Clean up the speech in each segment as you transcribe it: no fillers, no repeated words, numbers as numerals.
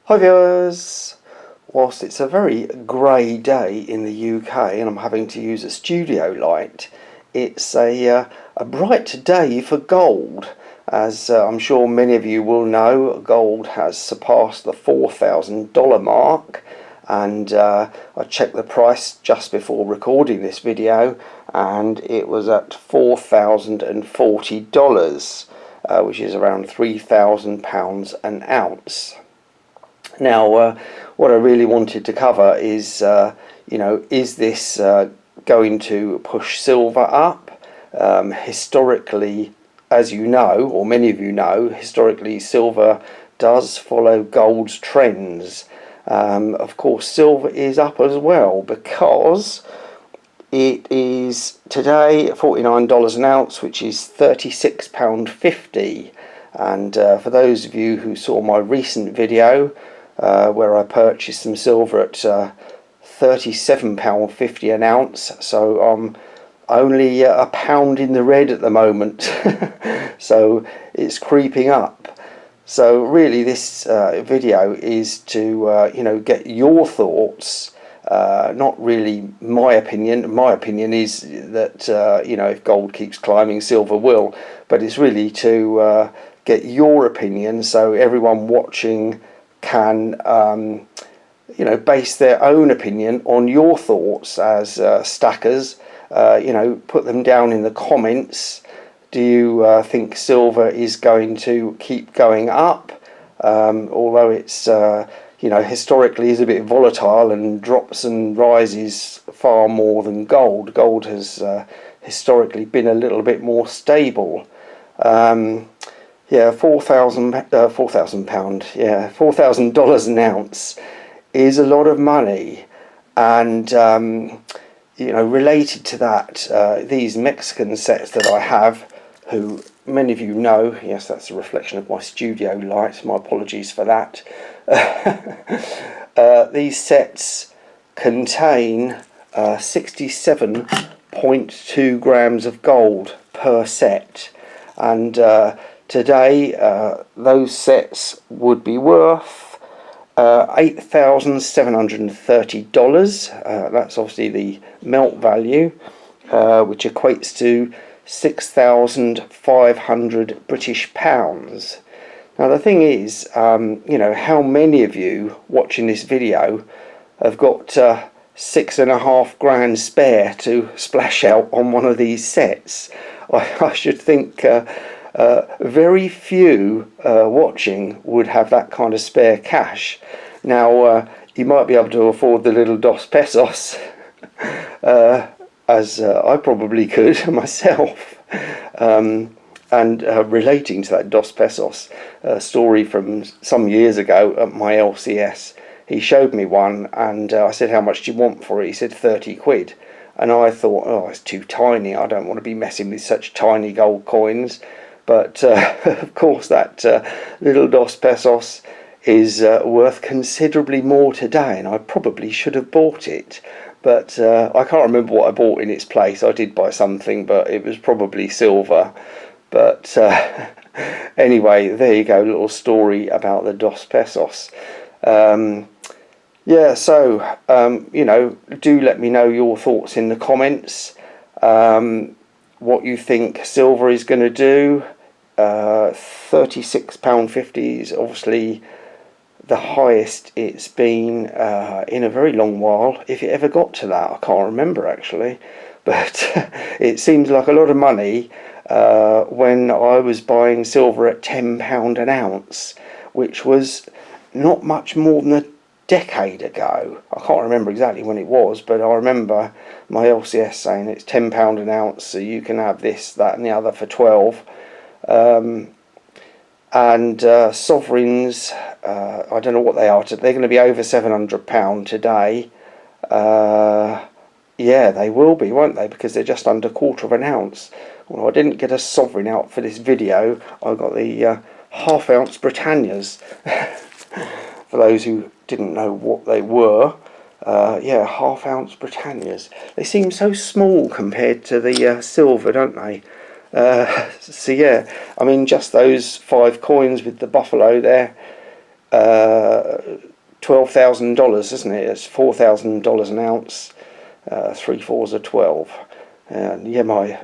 Hi viewers! Whilst it's a very grey day in the UK and I'm having to use a studio light, it's a bright day for gold. As I'm sure many of you will know, gold has surpassed the $4,000 mark, and I checked the price just before recording this video and it was at $4,040, which is around £3,000 an ounce. Now, what I really wanted to cover is, is this going to push silver up? Historically, as you know, or many of you know, historically silver does follow gold's trends. Of course, silver is up as well because it is today $49 an ounce, which is £36.50. And for those of you who saw my recent video, where I purchased some silver at £37.50 an ounce, so I'm only a pound in the red at the moment. So it's creeping up. So really this video is to get your thoughts, not really my opinion. My opinion is that if gold keeps climbing, silver will, but it's really to get your opinion so everyone watching can base their own opinion on your thoughts as stackers. Put them down in the comments. Do you think silver is going to keep going up, although it's historically is a bit volatile and drops and rises far more than gold. Gold has historically been a little bit more stable. $4,000 an ounce is a lot of money, and related to that, these Mexican sets that I have, who many of you know, yes, that's a reflection of my studio light, my apologies for that. These sets contain 67.2 grams of gold per set, and today those sets would be worth $8,730. That's obviously the melt value, which equates to 6,500 British pounds. Now the thing is, how many of you watching this video have got £6.5 grand spare to splash out on one of these sets? I should think very few watching would have that kind of spare cash. Now, you might be able to afford the little Dos Pesos, as I probably could myself. And relating to that Dos Pesos story from some years ago at my LCS, he showed me one, and I said, how much do you want for it? He said 30 quid. And I thought, oh, it's too tiny. I don't want to be messing with such tiny gold coins. But of course, that little Dos Pesos is worth considerably more today, and I probably should have bought it. But I can't remember what I bought in its place. I did buy something, but it was probably silver. But anyway, there you go, little story about the Dos Pesos. Do let me know your thoughts in the comments. What you think silver is going to do. £36.50 is obviously the highest it's been in a very long while, if it ever got to that. I can't remember actually, but it seems like a lot of money when I was buying silver at £10 an ounce, which was not much more than a decade ago. I can't remember exactly when it was, but I remember my LCS saying it's £10 an ounce, so you can have this, that and the other for 12. Sovereigns, I don't know what they are. They're going to be over £700 today. Yeah, they will be, won't they? Because they're just under quarter of an ounce. Well, I didn't get a sovereign out for this video. I got the half-ounce Britannias. For those who didn't know what they were, half-ounce Britannias. They seem so small compared to the silver, don't they? So yeah, I mean, just those 5 coins with the buffalo there, $12,000, isn't it? It's $4,000 an ounce. 3 fours are 12. And yeah, my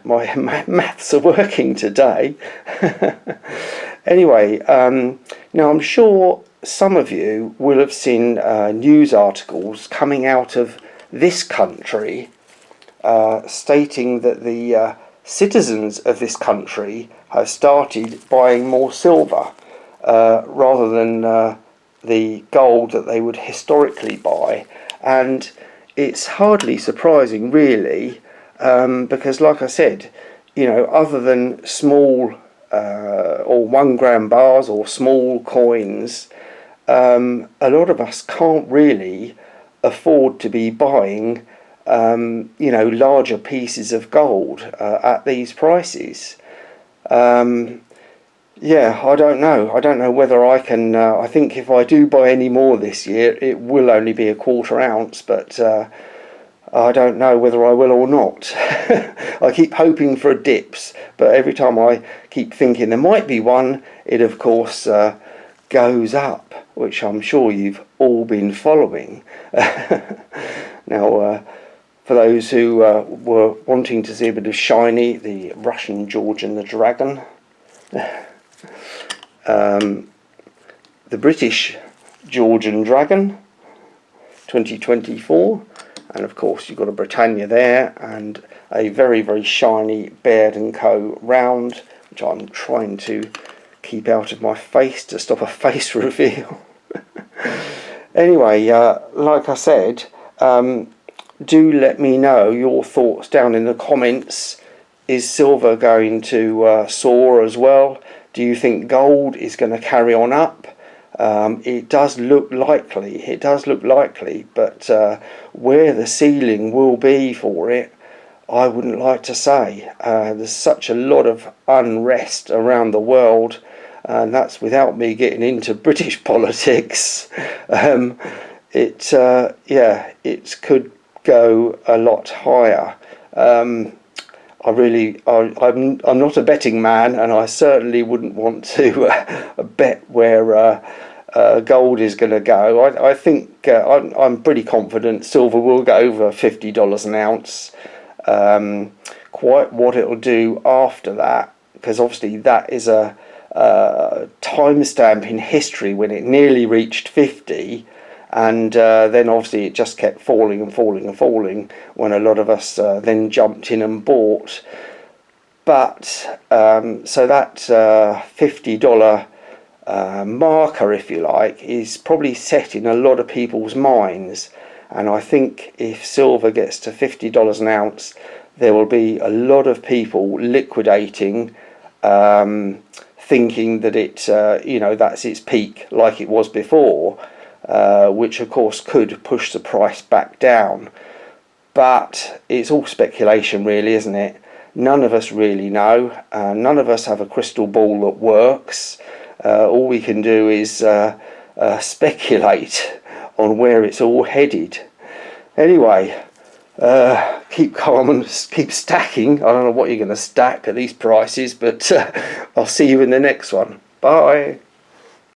maths are working today. Anyway, now I'm sure some of you will have seen news articles coming out of this country stating that the citizens of this country have started buying more silver rather than the gold that they would historically buy. And it's hardly surprising, really, because like I said, you know, other than small or 1 gram bars or small coins, a lot of us can't really afford to be buying you know, larger pieces of gold at these prices. Yeah, I don't know whether I can. I think if I do buy any more this year, it will only be a 1/4 ounce, but I don't know whether I will or not. I keep hoping for dips, but every time I keep thinking there might be one, it of course goes up, which I'm sure you've all been following. Now, for those who were wanting to see a bit of shiny, the Russian Georgian the Dragon, the British Georgian Dragon 2024, and of course you've got a Britannia there, and a very, very shiny Baird & Co round, which I'm trying to keep out of my face to stop a face reveal. Anyway, like I said, do let me know your thoughts down in the comments. Is silver going to soar as well? Do you think gold is going to carry on up? It does look likely, but where the ceiling will be for it, I wouldn't like to say. There's such a lot of unrest around the world, and that's without me getting into British politics. It could go a lot higher. I'm not a betting man, and I certainly wouldn't want to bet where gold is going to go. I think I'm pretty confident silver will go over $50 an ounce. Quite what it'll do after that, because obviously that is a timestamp in history when it nearly reached 50. And then obviously it just kept falling and falling and falling when a lot of us then jumped in and bought. But so that $50 marker, if you like, is probably set in a lot of people's minds. And I think if silver gets to $50 an ounce, there will be a lot of people liquidating, thinking that it, you know, that's its peak like it was before. Which of course could push the price back down, but it's all speculation really, isn't it? None of us really know. None of us have a crystal ball that works. All we can do is speculate on where it's all headed. Anyway, keep calm and keep stacking. I don't know what you're going to stack at these prices, but I'll see you in the next one. Bye.